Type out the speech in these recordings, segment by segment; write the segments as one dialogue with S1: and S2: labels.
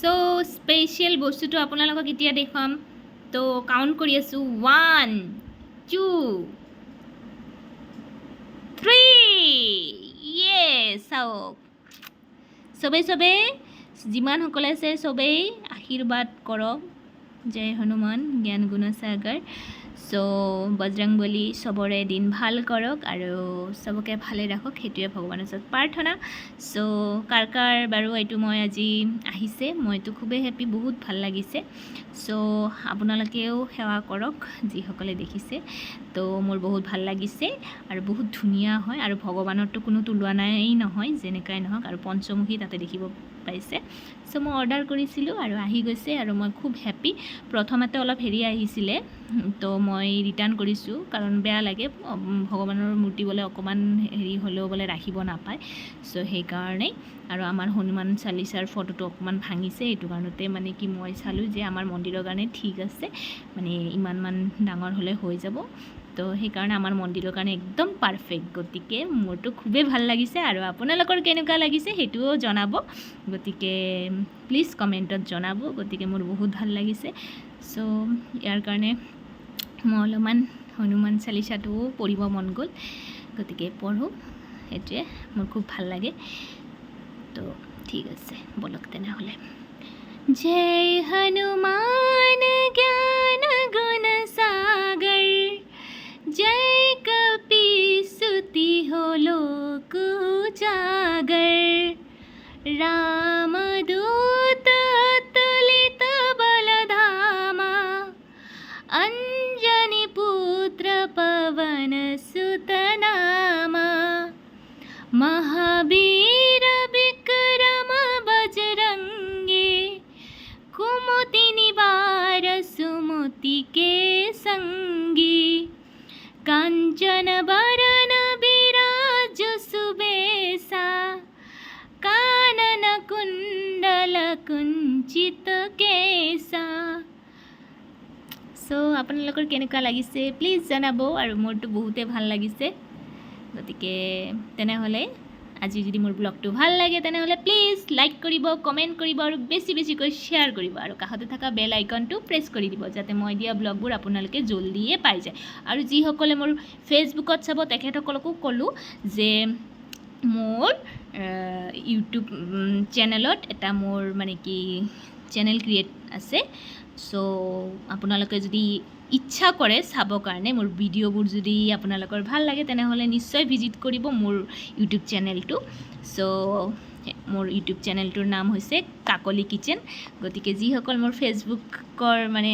S1: so special বস্তুটো আপোনালোকক এতিয়া দেখুৱাম তো কাউণ্ট কৰি আছোঁ 1 2 3 য়েছ চাওক চবেই যিমান সকলে আছে চবেই আশীৰ্বাদ কৰক জয় হনুমান জ্ঞান গুণ সাগৰ সো বজৰংবলী চবৰে দিন ভাল কৰক আৰু চবকে ভালে ৰাখক সেইটোৱে ভগৱানৰ ওচৰত প্ৰাৰ্থনা সো কাৰ বাৰু এইটো মই আজি আহিছে মইতো খুবেই হেপী বহুত ভাল লাগিছে সো আপোনালোকেও সেৱা কৰক যিসকলে দেখিছে তো মোৰ বহুত ভাল লাগিছে আৰু বহুত ধুনীয়া হয় আৰু ভগৱানৰতো কোনো তুলনা নাই নহয় যেনেকাই নহওক আৰু পঞ্চমুখী তাতে দেখিব পাইছে সো মই অৰ্ডাৰ কৰিছিলোঁ আৰু আহি গৈছে আৰু মই খুব হেপী প্ৰথমতে অলপ হেৰি আহিছিলে তো মই ৰিটাৰ্ণ কৰিছোঁ কাৰণ বেয়া লাগে ভগৱানৰ মূৰ্তি বোলে অকণমান হেৰি হ'লেও বোলে ৰাখিব নাপায় সো সেইকাৰণেই আৰু আমাৰ হনুমান চালিচাৰ ফটোটো অকণমান ভাঙিছে এইটো কাৰণতে মানে কি মই চালোঁ যে আমাৰ মন্দিৰৰ কাৰণে ঠিক আছে মানে ইমানমান ডাঙৰ হ'লে হৈ যাব তো সেইকাৰণে আমাৰ মন্দিৰৰ কাৰণে একদম পাৰফেক্ট গতিকে মোৰতো খুবেই ভাল লাগিছে আৰু আপোনালোকৰ কেনেকুৱা লাগিছে সেইটোও জনাব গতিকে প্লিজ কমেণ্টত জনাব গতিকে মোৰ বহুত ভাল লাগিছে সো ইয়াৰ কাৰণে মই অলপমান হনুমান চালিচাটোও পঢ়িব মন গ'ল গতিকে পঢ়োঁ সেইটোৱে মোৰ খুব ভাল লাগে তো ঠিক আছে বলক তেনেহ'লে জয় হনুমান জ্ঞান গুণ সাগৰ জয় কপিসুতি লোক উজাগৰ रामदूत अतुलित बलधामा अंजनी पुत्र पवन सुत नामा महावीर विक्रम बजरंगी कुमति निवार सुमति के संगी कांचन बरन विराज सुबेसा कानन कुंडल कुंचित केसा सो আপোনালোকৰ কেনেকুৱা লাগিছে প্লিজ জনাব আৰু মোৰটো বহুতে ভাল লাগিছে গতিকে তেনেহ'লে আজি যদি মোৰ ব্লগটো ভাল লাগে তেনেহ'লে প্লিজ লাইক কৰিব কমেণ্ট কৰিব আৰু বেছিকৈ শ্বেয়াৰ কৰিব আৰু কাষতে থকা বেল আইকনটো প্ৰেছ কৰি দিব যাতে মই দিয়া ব্লগবোৰ আপোনালোকে জলদিয়ে পাই যায় আৰু যিসকলে মোৰ ফেচবুকত চাব তেখেতসকলকো ক'লোঁ যে মোৰ ইউটিউব চেনেলত এটা মোৰ মানে কি চেনেল ক্ৰিয়েট আছে সো আপোনালোকে যদি ইচ্ছা কৰে চাব কাৰণে মোৰ ভিডিঅ'বোৰ যদি আপোনালোকৰ ভাল লাগে তেনেহ'লে নিশ্চয় ভিজিট কৰিব মোৰ ইউটিউব চেনেলটো সো মোৰ ইউটিউব চেনেলটোৰ নাম হৈছে কাকলি কিচেন গতিকে যিসকল মোৰ ফেচবুকৰ মানে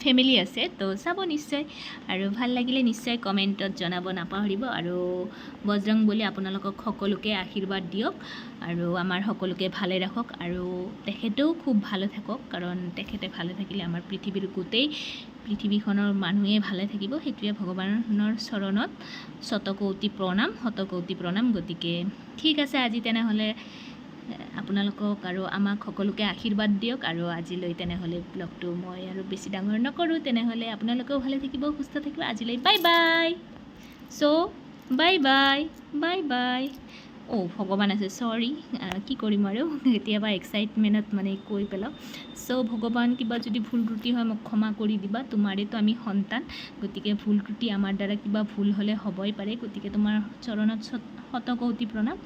S1: ফেমিলি আছে তো চাব নিশ্চয় আৰু ভাল লাগিলে নিশ্চয় কমেণ্টত জনাব নাপাহৰিব আৰু বজৰংবলী আপোনালোকক সকলোকে আশীৰ্বাদ দিয়ক আৰু আমাৰ সকলোকে ভালে ৰাখক আৰু তেখেতেও খুব ভালে থাকক কাৰণ তেখেতে ভালে থাকিলে আমাৰ পৃথিৱীৰ গোটেই পৃথিৱীখনৰ মানুহে ভালে থাকিব সেইটোৱে ভগৱানৰ চৰণত শতকৌটি প্ৰণাম গতিকে ঠিক আছে আজি তেনেহ'লে আপোনালোকক আৰু আমাক সকলোকে আশীৰ্বাদ দিয়ক আৰু আজিলৈ তেনেহ'লে ব্লগটো মই আৰু বেছি ডাঙৰ নকৰোঁ তেনেহ'লে আপোনালোকেও ভালে থাকিব সুস্থ থাকিব আজিলৈ bye bye so bye bye ভগৱান আছে চৰি কি কৰিম আৰু কেতিয়াবা এক্সাইটমেণ্টত মানে কৈ পেলাওঁ সো ভগৱান কিবা যদি ভুল ত্ৰুটি হয় মোক ক্ষমা কৰি দিবা তোমাৰেতো আমি সন্তান গতিকে ভুল ত্ৰুটি আমাৰ দ্বাৰা কিবা ভুল হ'লে হ'বই পাৰে গতিকে তোমাৰ চৰণত শতকৌটি প্ৰণাম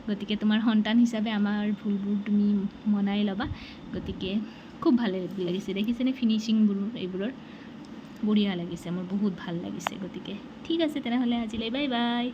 S1: গতিকে তোমাৰ সন্তান হিচাপে আমাৰ ভুলবোৰ তুমি মনাই ল'বা গতিকে খুব ভাল লাগিছে দেখিছেনে ফিনিচিংবোৰ এইবোৰৰ বঢ়িয়া লাগিছে মোৰ বহুত ভাল লাগিছে গতিকে ঠিক আছে তেনেহ'লে আজিলৈ বাই বাই